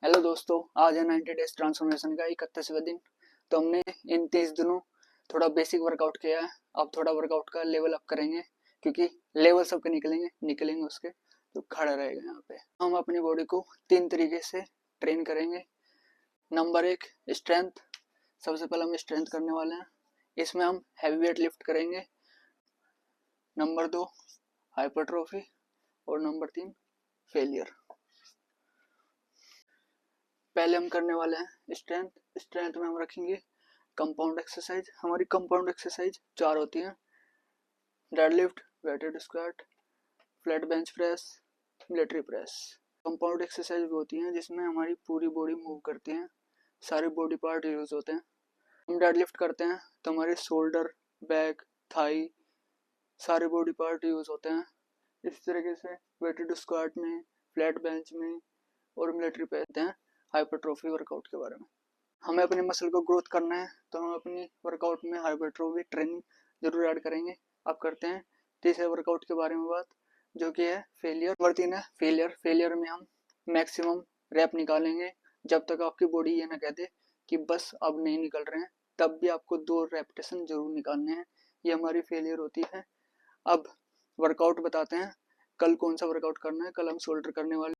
Hello दोस्तों, आज है 90 डेज ट्रांसफॉर्मेशन का 31वां दिन। तो हमने इन 30 दिनों थोड़ा बेसिक वर्कआउट किया है। अब थोड़ा वर्कआउट का लेवल अप करेंगे, क्योंकि लेवल सबके निकलेंगे उसके तो खड़ा रहेगा। यहाँ पे हम अपनी बॉडी को 3 तरीके से ट्रेन करेंगे। Number 1, strength. सबसे पहले हम स्ट्रेंथ करने वाले हैं। इसमें हम हैवी वेट लिफ्ट करेंगे। Number 2, hypertrophy. और नंबर 3, फेलियर। पहले हम करने वाले हैं स्ट्रेंथ। स्ट्रेंथ में हम रखेंगे कंपाउंड एक्सरसाइज। हमारी कंपाउंड एक्सरसाइज 4 होती हैं: deadlift, weighted squat, flat bench press, military press. Compound exercise वो होती हैं जिसमें हमारी पूरी बॉडी मूव करती हैं, सारे बॉडी पार्ट यूज होते हैं। हम डेडलिफ्ट करते हैं तो हमारे शोल्डर, बैक, थाई, सारे बॉडी पार्ट यूज होते हैं। इस तरीके से वेटेड स्क्वाट में, फ्लैट बेंच में और मिलिट्री प्रेस हैं हाइपरट्रोफी वर्कआउट के बारे में। हमें अपने मसल को ग्रोथ करना है तो हम अपनी वर्कआउट में हाइपरट्रोफी ट्रेनिंग जरूर ऐड करेंगे। अब करते हैं तीसरे वर्कआउट के बारे में बात, जो कि है फेलियर। नंबर 3 है फेलियर। फेलियर में हम मैक्सिमम रैप निकालेंगे जब तक आपकी बॉडी ये ना कह दे कि बस अब नहीं निकल रहे हैं, तब भी आपको 2 रेपिटेशन जरूर निकालने हैं। ये हमारी फेलियर होती है। अब वर्कआउट बताते हैं। कल कौन सा वर्कआउट करना है। कल हम शोल्डर करने वाले